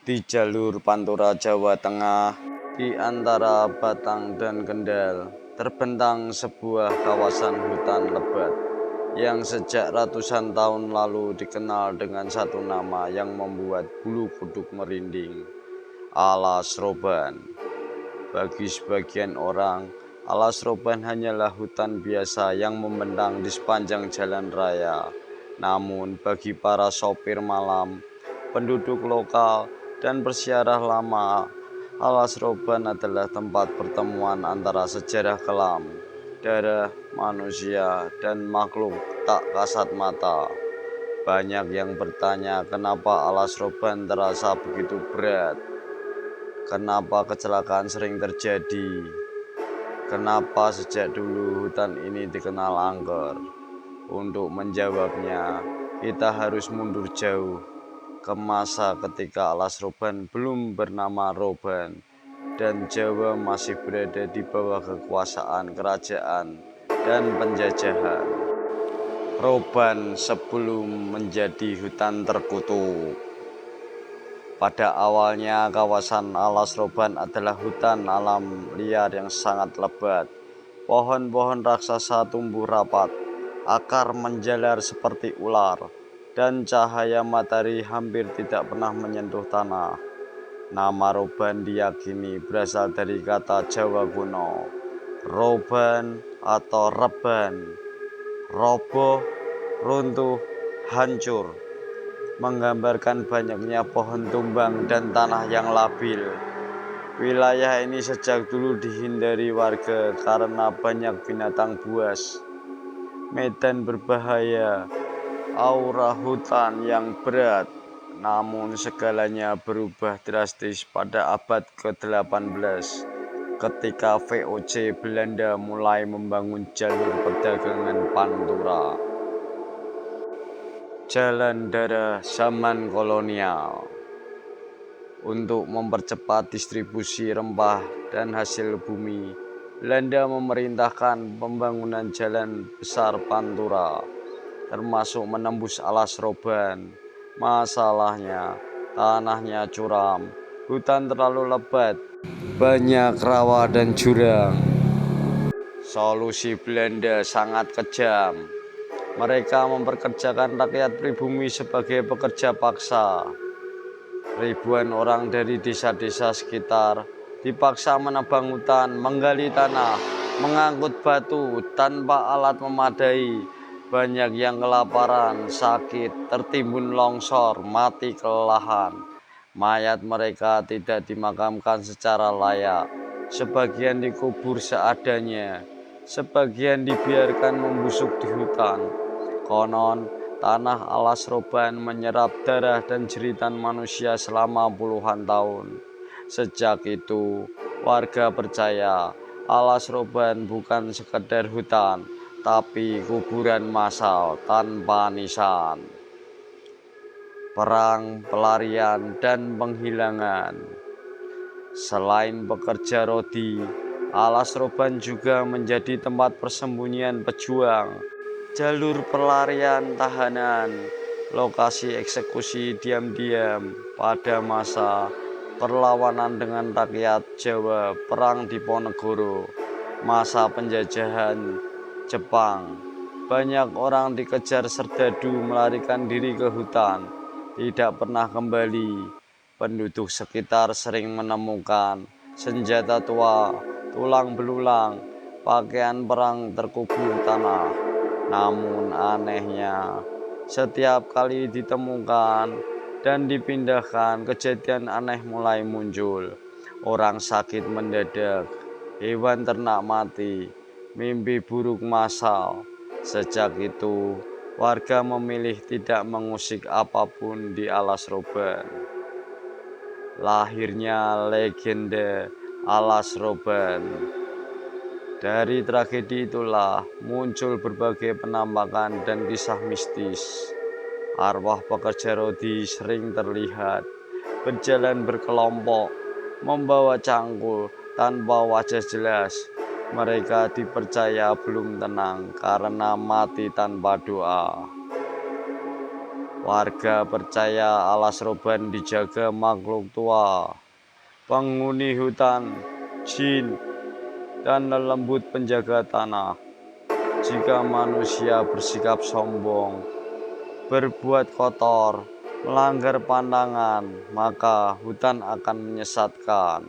Di jalur Pantura Jawa Tengah, di antara Batang dan Kendal, terbentang sebuah kawasan hutan lebat yang sejak ratusan tahun lalu dikenal dengan satu nama yang membuat bulu kuduk merinding, Alas Roban. Bagi sebagian orang, Alas Roban hanyalah hutan biasa yang membentang di sepanjang jalan raya. Namun bagi para sopir malam, penduduk lokal, dan persiarah lama, Alas Roban adalah tempat pertemuan antara sejarah kelam, darah, manusia, dan makhluk tak kasat mata. Banyak yang bertanya kenapa Alas Roban terasa begitu berat. Kenapa kecelakaan sering terjadi? Kenapa sejak dulu hutan ini dikenal angker? Untuk menjawabnya, kita harus mundur jauh ke masa ketika Alas Roban belum bernama Roban dan Jawa masih berada di bawah kekuasaan kerajaan dan penjajahan. Roban sebelum menjadi hutan terkutuk. Pada awalnya, kawasan Alas Roban adalah hutan alam liar yang sangat lebat. Pohon-pohon raksasa tumbuh rapat, akar menjalar seperti ular, dan cahaya matahari hampir tidak pernah menyentuh tanah. Nama Roban diyakini berasal dari kata Jawa kuno, roban atau reban, roboh, runtuh, hancur, menggambarkan banyaknya pohon tumbang dan tanah yang labil. Wilayah ini sejak dulu dihindari warga karena banyak binatang buas, medan berbahaya, aura hutan yang berat. Namun segalanya berubah drastis pada abad ke-18 ketika VOC Belanda mulai membangun jalur perdagangan Pantura, jalan darah zaman kolonial. Untuk mempercepat distribusi rempah dan hasil bumi, Belanda memerintahkan pembangunan jalan besar Pantura, termasuk menembus Alas Roban. Masalahnya, tanahnya curam, hutan terlalu lebat, banyak rawa dan jurang. Solusi Belanda sangat kejam. Mereka memperkerjakan rakyat pribumi sebagai pekerja paksa. Ribuan orang dari desa-desa sekitar dipaksa menebang hutan, menggali tanah, mengangkut batu tanpa alat memadai. Banyak yang kelaparan, sakit, tertimbun longsor, mati kelelahan. Mayat mereka tidak dimakamkan secara layak. Sebagian dikubur seadanya, sebagian dibiarkan membusuk di hutan. Konon, tanah Alas Roban menyerap darah dan jeritan manusia selama puluhan tahun. Sejak itu, warga percaya Alas Roban bukan sekedar hutan, tapi kuburan massal tanpa nisan. Perang, pelarian, dan penghilangan. Selain pekerja rodi, Alas Roban juga menjadi tempat persembunyian pejuang, jalur pelarian tahanan, lokasi eksekusi diam-diam pada masa perlawanan dengan rakyat Jawa, perang Diponegoro, masa penjajahan Jepang. Banyak orang dikejar serdadu melarikan diri ke hutan, tidak pernah kembali. Penduduk sekitar sering menemukan senjata tua, tulang belulang, pakaian perang terkubur tanah. Namun anehnya, setiap kali ditemukan dan dipindahkan, kejadian aneh mulai muncul. Orang sakit mendadak, hewan ternak mati, mimpi buruk massal. Sejak itu, warga memilih tidak mengusik apapun di Alas Roban. Lahirnya legenda Alas Roban. Dari tragedi itulah muncul berbagai penampakan dan kisah mistis. Arwah pekerja rodi sering terlihat berjalan berkelompok, membawa cangkul tanpa wajah jelas. Mereka dipercaya belum tenang karena mati tanpa doa. Warga percaya alas roban dijaga makhluk tua, penghuni hutan, jin, dan lelembut penjaga tanah. Jika manusia bersikap sombong, berbuat kotor, melanggar pandangan, maka hutan akan menyesatkan.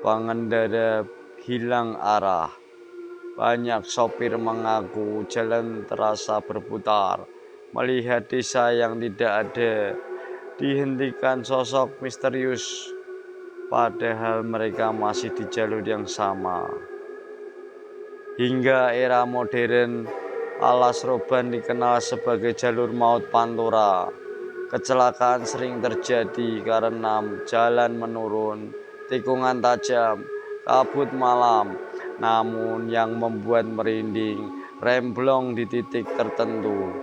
Pengendara hilang arah. Banyak sopir mengaku jalan terasa berputar. Melihat desa yang tidak ada, dihentikan sosok misterius, padahal mereka masih di jalur yang sama. Hingga era modern, alas roban dikenal sebagai jalur maut pantura. Kecelakaan sering terjadi karena jalan menurun, tikungan tajam, kabut malam. Namun yang membuat merinding, remblong di titik tertentu,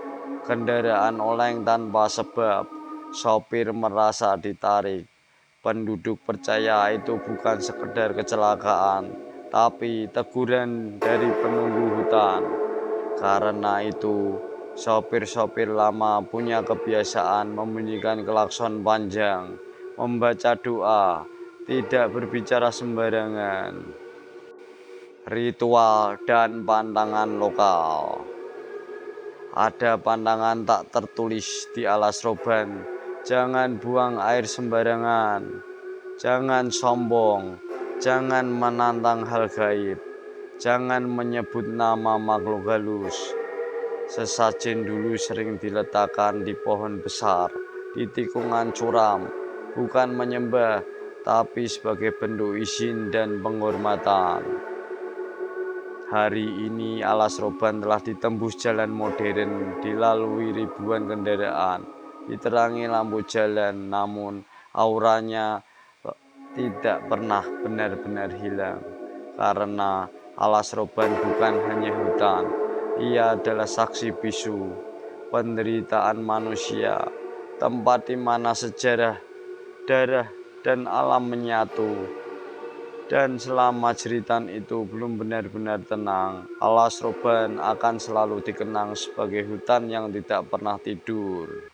kendaraan oleng tanpa sebab, sopir merasa ditarik. Penduduk percaya itu bukan sekedar kecelakaan, tapi teguran dari penunggu hutan. Karena itu, sopir-sopir lama punya kebiasaan membunyikan klakson panjang, membaca doa, tidak berbicara sembarangan. Ritual dan pantangan lokal. Ada pantangan tak tertulis di alas roban. Jangan buang air sembarangan. Jangan sombong. Jangan menantang hal gaib. Jangan menyebut nama makhluk halus. Sesajen dulu sering diletakkan di pohon besar, di tikungan curam, bukan menyembah, tapi sebagai bentuk izin dan penghormatan. Hari ini alas roban telah ditembus jalan modern, dilalui ribuan kendaraan, diterangi lampu jalan, namun auranya tidak pernah benar-benar hilang. Karena alas roban bukan hanya hutan, ia adalah saksi bisu penderitaan manusia, tempat di mana sejarah, darah, dan alam menyatu. Dan selama jeritan itu belum benar-benar tenang, alas roban akan selalu dikenang sebagai hutan yang tidak pernah tidur.